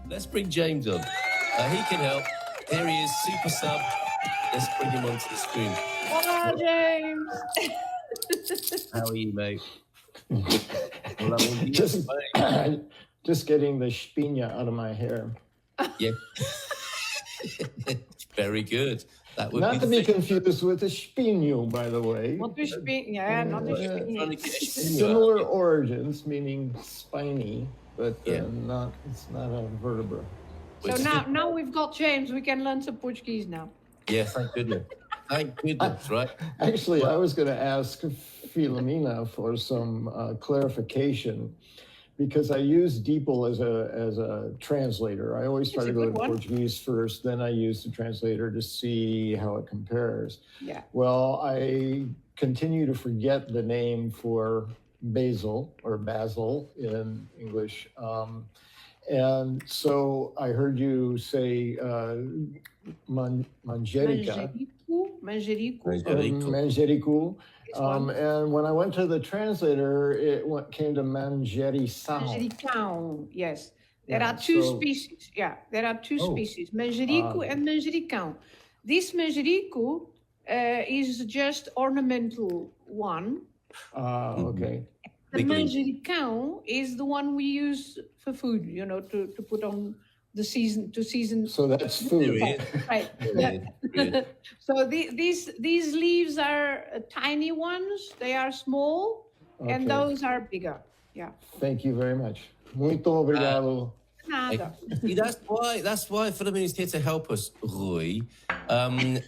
Let's bring James on. He can help. Here he is, super sub. Let's bring him onto the screen. Hola, James. How are you, mate? Just getting the spina out of my hair. Yeah. Very good. That would not to be confused with the spino, by the way. Not the spino, yeah, not the spino. Similar origins, meaning spiny, but it's not a vertebra. So now we've got James. We can learn some Portuguese now. Yeah, thank goodness. Thank goodness, right? Actually, I was going to ask Filomena for some clarification, because I use DeepL as a translator. I always try to go to Portuguese first, then I use the translator to see how it compares. Yeah. Well, I continue to forget the name for basil, or basil in English. And so I heard you say manjerica. Manjerico. And when I went to the translator, it came to manjericão. Manjericão, yes. There are two species. Yeah, there are two species, manjerico and manjericão. This manjerico is just ornamental one. Okay. The manjericão is the one we use for food, to put on the season. So that's food. Right. Yeah. So these leaves are tiny ones. They are small, and those are bigger. Yeah. Thank you very much. Muito obrigado. Nada. See, that's why Filomena is here to help us, Rui. And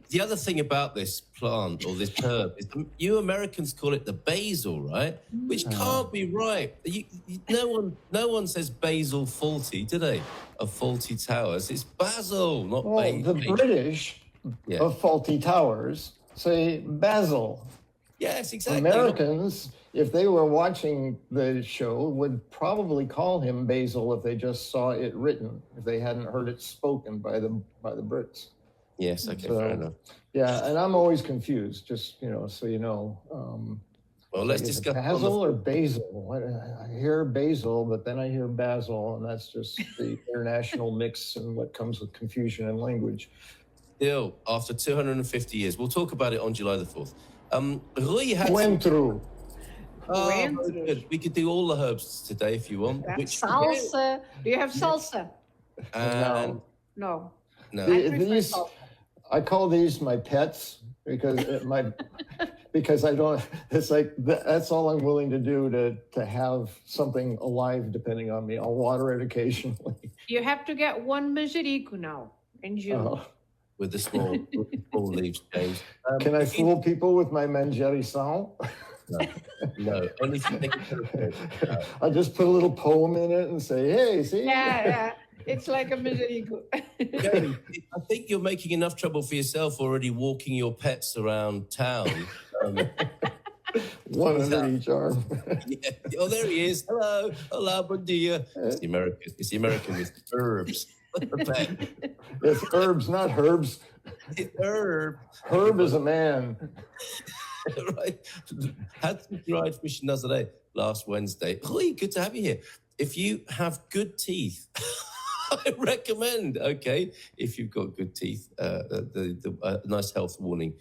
the other thing about this plant or this herb is you Americans call it the basil, right? Which can't be right. No one says basil faulty, do they? Of Faulty Towers. It's basil, not basil. The British of Faulty Towers say basil. Yes, exactly. Americans, if they were watching the show, would probably call him Basil if they just saw it written, if they hadn't heard it spoken by the Brits. Yes, okay, fair enough. Yeah, and I'm always confused, just, so you know. Well, let's discuss basil or basil. I hear basil, but then I hear basil, and that's just the international mix and what comes with confusion in language. Still, after 250 years, we'll talk about it on July the 4th. Rui had Coentro. Good. We could do all the herbs today if you want. Salsa. Do you have salsa? No. These, I call these my pets because because I don't. It's like that's all I'm willing to do to have something alive depending on me. I'll water it occasionally. You have to get one manjerico now in June. With the small leaves, James. Can I fool people with my manjericão? No. Only if you think I just put a little poem in it and say, "Hey, see." Yeah. It's like a manjerico. James, I think you're making enough trouble for yourself already walking your pets around town. One under each arm. Yeah. Oh, there he is. Hello, bon dia. It's the American with herbs. It's herbs, not herbs. It's herb. Herb is a man. Right. Had some dried fish in Nazaré last Wednesday. Oi, good to have you here. If you have good teeth, I recommend, if you've got good teeth, the nice health warning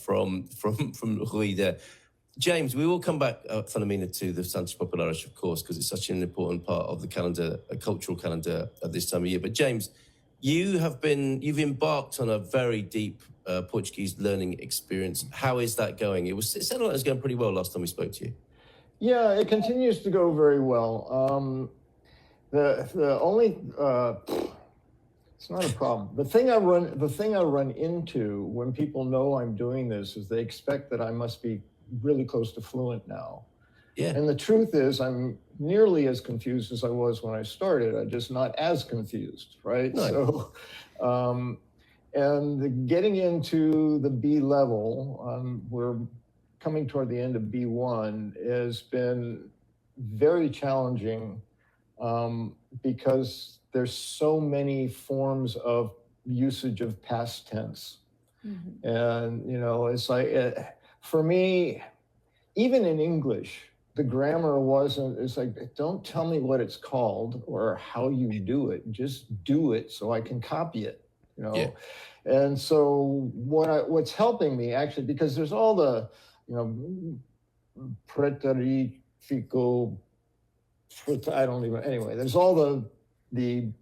from Rui there. James, we will come back, Filomena, to the Santos Populares, of course, because it's such an important part of the calendar, a cultural calendar at this time of year. But James, you've embarked on a very deep Portuguese learning experience. How is that going? It sounded like it was going pretty well last time we spoke to you. Yeah, it continues to go very well. The only it's not a problem. The thing I run into when people know I'm doing this is they expect that I must be really close to fluent now. Yeah. And the truth is I'm nearly as confused as I was when I started. I'm just not as confused, right? Nice. So, and getting into the B level, we're coming toward the end of B1, has been very challenging because there's so many forms of usage of past tense. Mm-hmm. And, it's like, for me, even in English, the grammar wasn't, it's like, don't tell me what it's called or how you do it. Just do it so I can copy it, you know? Yeah. And so what's helping me actually, because there's all the, you know, preterifico, I don't even, anyway, there's all the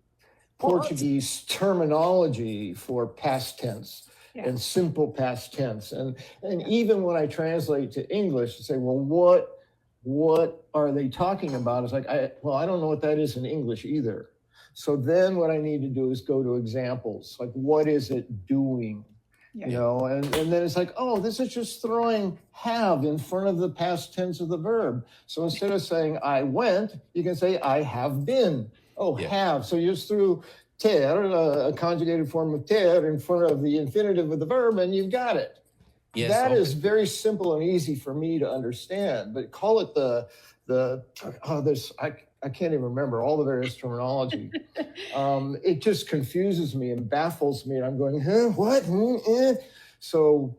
Portuguese terminology for past tense. Yeah. And simple past tense. And even when I translate to English, to say, well, what are they talking about? It's like, I don't know what that is in English either. So then what I need to do is go to examples, like what is it doing? Yeah. You know, and then it's like, oh, this is just throwing have in front of the past tense of the verb. So instead of saying I went, you can say I have been. Oh, yeah. Have. So you just threw ter, a conjugated form of ter, in front of the infinitive of the verb, and you've got it. Yes, that is very simple and easy for me to understand. But call it I can't even remember all the various terminology. It just confuses me and baffles me. And I'm going, huh, what? So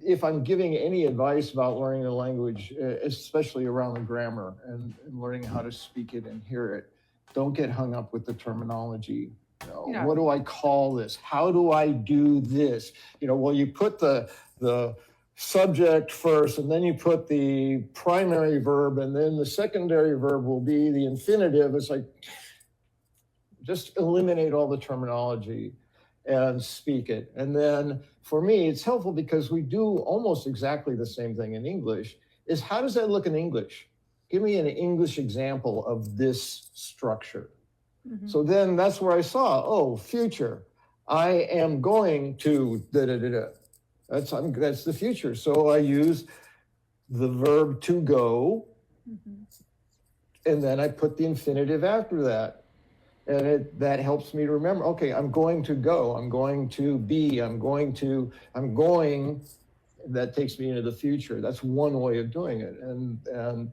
if I'm giving any advice about learning a language, especially around the grammar and learning how to speak it and hear it, don't get hung up with the terminology. You know, no. What do I call this? How do I do this? You know, well, you put the subject first, and then you put the primary verb, and then the secondary verb will be the infinitive. It's like, just eliminate all the terminology and speak it. And then for me, it's helpful because we do almost exactly the same thing in English, is how does that look in English? Give me an English example of this structure. Mm-hmm. So then that's where I saw, oh, future. I am going to da-da-da-da. That's the future. So I use the verb to go, mm-hmm. and then I put the infinitive after that. And that helps me to remember, okay, I'm going to go, I'm going to be, I'm going, that takes me into the future. That's one way of doing it. And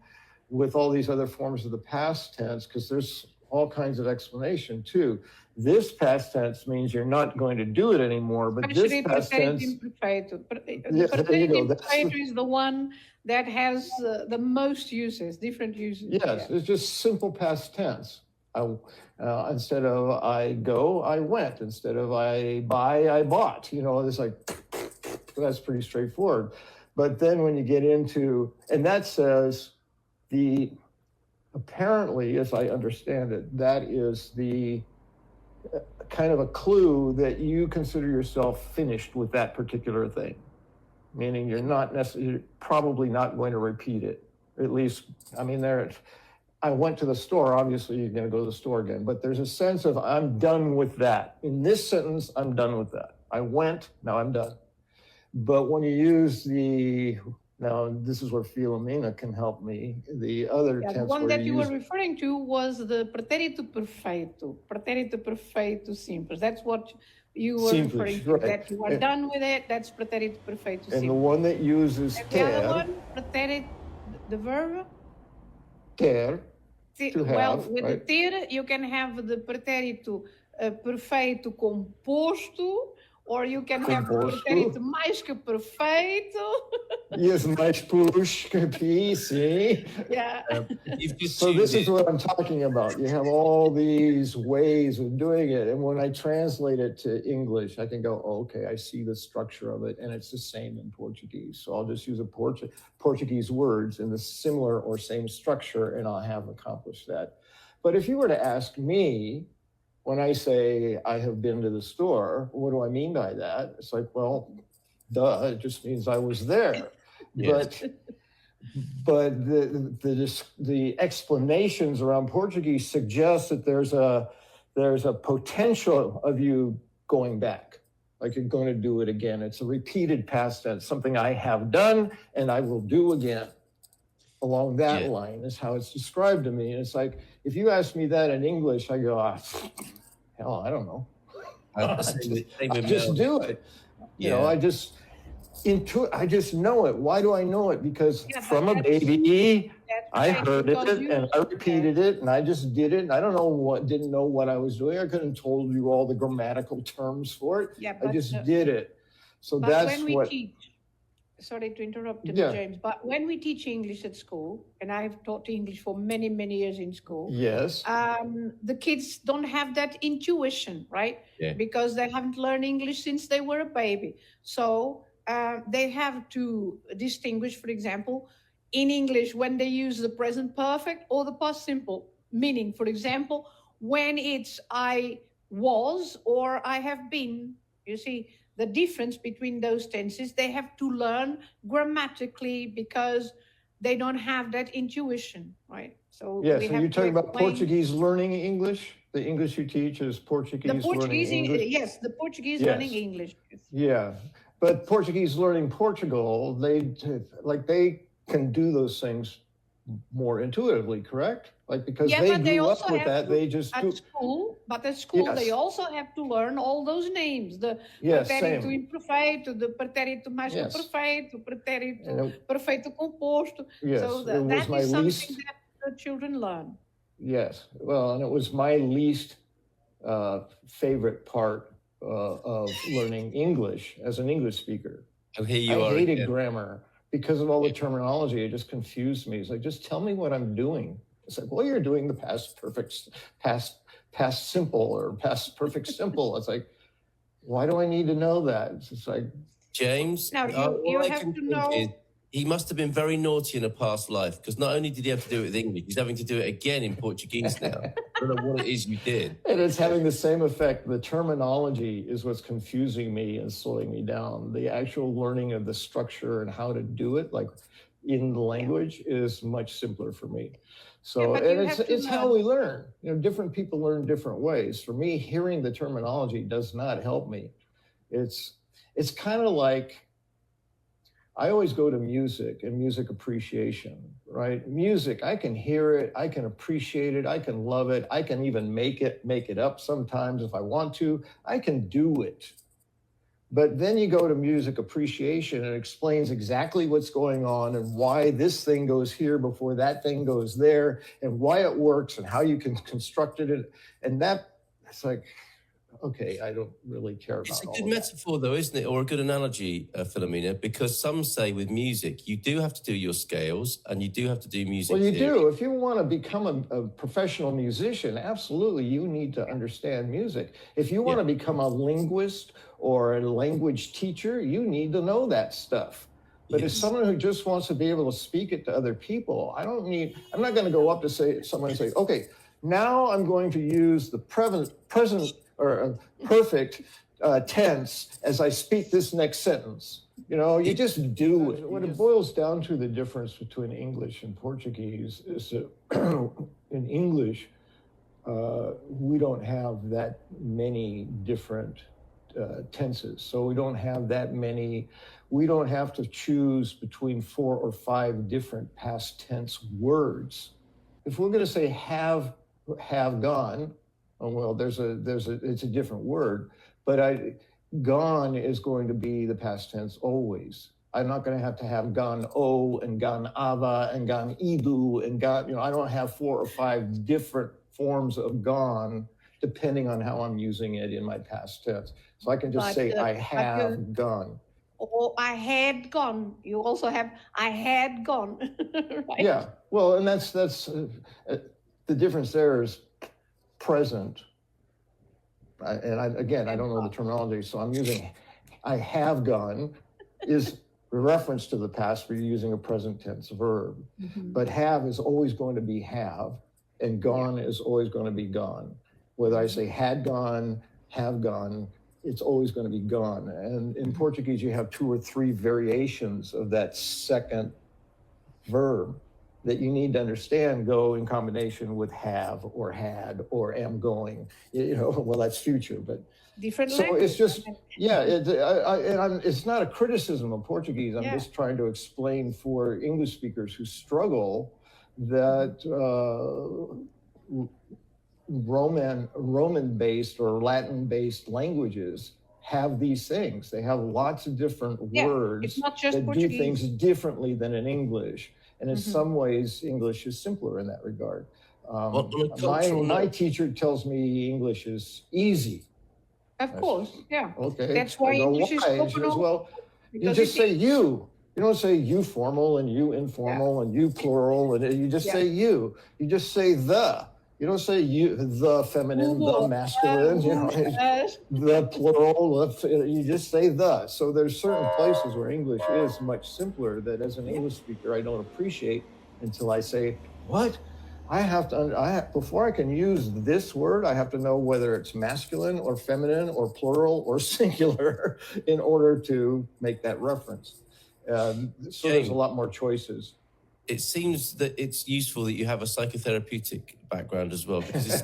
with all these other forms of the past tense, because there's all kinds of explanation too. This past tense means you're not going to do it anymore, but this past tense... Perfeito. Perfeito perfeito is the one that has the most uses, different uses. Yes, yeah. It's just simple past tense. Instead of I go, I went. Instead of I buy, I bought. You know, it's like, that's pretty straightforward. But then when you get into, and that says apparently, as I understand it, that is the kind of a clue that you consider yourself finished with that particular thing. Meaning you're not necessarily, probably not going to repeat it. At least, I mean, I went to the store, obviously you're going to go to the store again, but there's a sense of I'm done with that. In this sentence, I'm done with that. I went, now I'm done. But when you use now this is where Filomena can help me, the other tense. The one that you were referring to was the pretérito perfeito simples. That's what you were referring to, right. That you are done with it, that's pretérito perfeito simples. And the one that uses ter. The other one, pretérito, the verb? Ter, to have, well, with right? the ter, you can have the pretérito perfeito composto, or you can have the pretérito mais que perfeito. Yes, mais push que pi, see? Yeah. So this is what I'm talking about. You have all these ways of doing it. And when I translate it to English, I can go, oh, okay, I see the structure of it. And it's the same in Portuguese. So I'll just use Portuguese words in the similar or same structure, and I'll have accomplished that. But if you were to ask me, when I say I have been to the store, what do I mean by that? It's like, well, duh, it just means I was there. Yes. But the explanations around Portuguese suggest that there's a potential of you going back, like you're going to do it again. It's a repeated past tense, something I have done and I will do again. Along that line is how it's described to me. And it's like, if you ask me that in English, I go, hell, I don't know. I just do it. You know, I just know it. Why do I know it? Because from a baby, I heard it and I repeated it and I just did it. And I didn't know what I was doing. I couldn't have told you all the grammatical terms for it. I just did it. So that's when we teach, sorry to interrupt, Yeah. James, but when we teach English at school, and I've taught English for many, many years in school, Yes. the kids don't have that intuition, right? Yeah. Because they haven't learned English since they were a baby. So they have to distinguish, for example, in English when they use the present perfect or the past simple. Meaning, for example, when it's I was or I have been. You see, the difference between those tenses, they have to learn grammatically because they don't have that intuition, right? So Yeah, we so have you're to talking about explain- Portuguese learning English? The English you teach is Portuguese, the Portuguese, learning English? yes, the Portuguese Yes. learning English. Yeah, but Portuguese learning Portugal, they can do those things more intuitively, correct? Like, because Yeah, they but they grew up also with have that, to- they just do. At school, they Yes. also have to learn all those names. The Yes, pretérito same. imperfeito, the pretérito mais que Yes. perfeito, pretérito And perfeito composto. Yes, So it was that my is something least- that the children learn. Yes, well, and it was my least favorite part of learning English as an English speaker. And here you I are hated again. grammar because of all the terminology. It just confused me. It's like, just tell me what I'm doing. It's like, well, you're doing the past perfect, past simple or past perfect simple. It's like, why do I need to know that? It's just like, James, Now, all you I have can to think know- is he must have been very naughty in a past life, because not only did he have to do it with English, he's having to do it again in Portuguese now. I don't know what it is you did. and it's having the same effect. The terminology is what's confusing me and slowing me down. The actual learning of the structure and how to do it, like in the language, is much simpler for me. So, Yeah, but you and have to it's how learn. we learn. You know, different people learn different ways. For me, hearing the terminology does not help me. It's kind of like, I always go to music and music appreciation, right? Music, I can hear it, I can appreciate it, I can love it, I can even make it up sometimes if I want to. I can do it. But then you go to music appreciation and it explains exactly what's going on and why this thing goes here before that thing goes there and why it works and how you can construct it. And that, it's like, okay, I don't really care about It's a all good of that. metaphor, though, isn't it? Or a good analogy, Philomena, because some say with music, you do have to do your scales and you do have to do music Well, you theory. do. If you want to become a professional musician, absolutely, you need to understand music. If you want to become a linguist or a language teacher, you need to know that stuff. But as Yes. someone who just wants to be able to speak it to other people, I'm not going to go up to someone and say, okay, now I'm going to use the present or perfect tense as I speak this next sentence. You know, you just do it. What it boils down to, the difference between English and Portuguese is that in English, we don't have that many different tenses. So we don't have that many, we don't have to choose between 4 or 5 different past tense words. If we're going to say have gone, oh, well, it's a different word, but gone is going to be the past tense always. I'm not going to have gone o and gone ava and gone idu and gone, I don't have 4 or 5 different forms of gone depending on how I'm using it in my past tense. So I can just say I have gone. Or I had gone. You also have I had gone. Right? Yeah, well, and that's the difference there is present. Again, I don't know the terminology, so I'm using I have gone is a reference to the past, but you're using a present tense verb. Mhm. But have is always going to be have, and gone is always going to be gone. Whether I say had gone, have gone, it's always going to be gone. And in Portuguese, you have 2 or 3 variations of that second verb that you need to understand go in combination with have or had or am going. Well, that's future, but Different so language. it's just, yeah, it's not a criticism of Portuguese. I'm just trying to explain for English speakers who struggle that Roman-based or Latin-based languages have these things. They have lots of different words it's not just that Portuguese. do things differently than in English. And in some ways, English is simpler in that regard. My teacher tells me English is easy. Of course, yeah. Okay. That's why I go, English is why? And she spoken goes, all- well, you because just it say you. You don't say you formal and you informal and you plural, and you just say you. You just say the. You don't say you, the feminine, the masculine, you know, the plural. You just say the. So there's certain places where English is much simpler that as an English speaker, I don't appreciate until I say, what? Before I can use this word, I have to know whether it's masculine or feminine or plural or singular in order to make that reference. So there's a lot more choices. It seems that it's useful that you have a psychotherapeutic background as well, because it's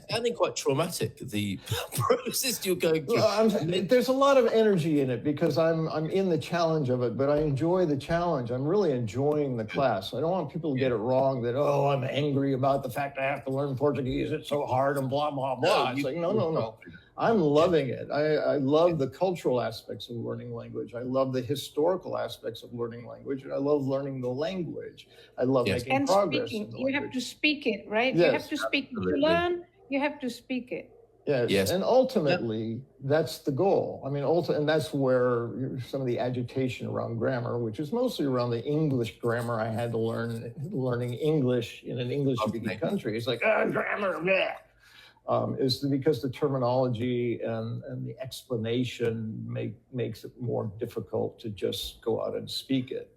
sounding quite traumatic, the process you're going through. Well, there's a lot of energy in it because I'm in the challenge of it, but I enjoy the challenge. I'm really enjoying the class. I don't want people to get it wrong that, oh, I'm angry about the fact I have to learn Portuguese. It's so hard and blah, blah, blah. It's like, no. I'm loving it. I love the cultural aspects of learning language. I love the historical aspects of learning language. And I love learning the language. I love making progress. Speaking. You have to speak it, right? Yes, you have to speak it. To learn, you have to speak it. Yes. And ultimately, that's the goal. I mean, and that's where some of the agitation around grammar, which is mostly around the English grammar I had to learning English in an English-speaking country. It's like, grammar, bleh. Is because the terminology and the explanation makes it more difficult to just go out and speak it.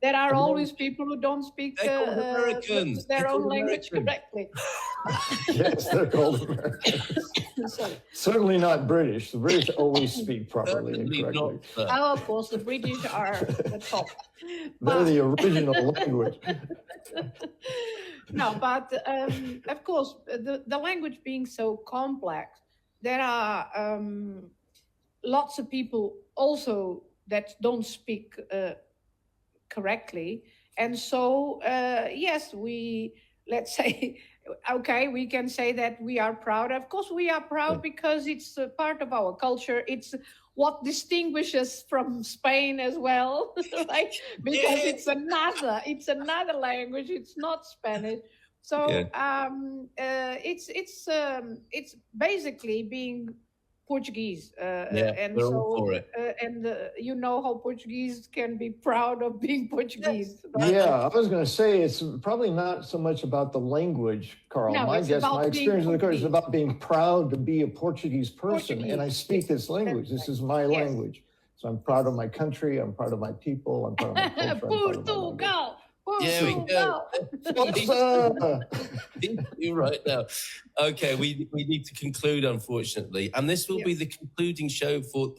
There are always people who don't speak their own language correctly. Yes, they're called Americans. Certainly not British. The British always speak properly and correctly. Oh, of course, the British are the top. They're the original language. No, but of course, the language being so complex, there are lots of people also that don't speak correctly. And so, yes, let's say, okay, we can say that we are proud. Of course, we are proud because it's a part of our culture. It's what distinguishes from Spain as well, right? Because it's another language. It's not Spanish. So it's basically being Portuguese, and we're all for it. You know how Portuguese can be proud of being Portuguese. Right? Yeah, I was going to say it's probably not so much about the language, Carl. No, my experience with the course is about being proud to be a Portuguese person, and I speak this language. This is my language, so I'm proud of my country. I'm proud of my people. I'm proud of my culture. Portugal. Yeah, we go. You're right now. Okay, we need to conclude, unfortunately. And this will be the concluding show for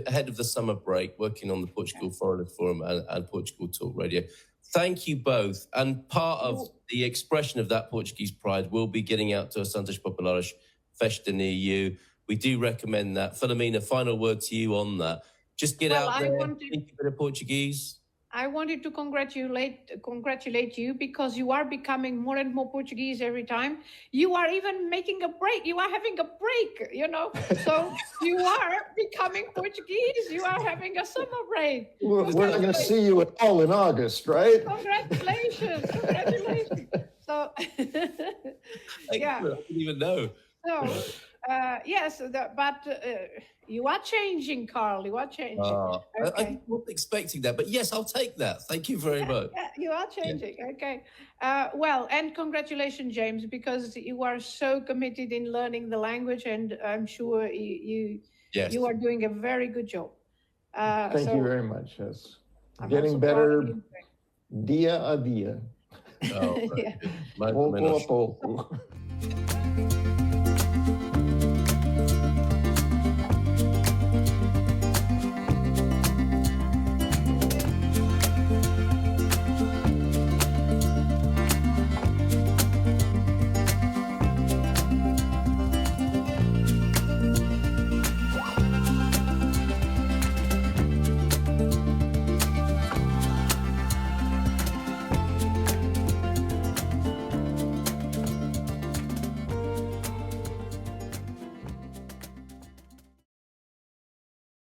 ahead of the summer break, working on the Portugal Foreigners Forum and Portugal Talk Radio. Thank you both. And part of the expression of that Portuguese pride will be getting out to a Santas Populares festa near you. We do recommend that. Filomena, final word to you on that. Just get out there, think a bit of Portuguese. I wanted to congratulate you because you are becoming more and more Portuguese every time. You are even making a break. You are having a break, you know. So you are becoming Portuguese. You are having a summer break. We're not going to see you at all in August, right? Congratulations. So, yeah. I didn't even know. So, yes, but you are changing, Carl. You are changing. Okay. I wasn't expecting that, but yes, I'll take that. Thank you very much. Yeah, you are changing. Yeah. Okay. Well, and congratulations, James, because you are so committed in learning the language, and I'm sure you are doing a very good job. Thank you very much. Yes, getting better dia a dia. Oh, right.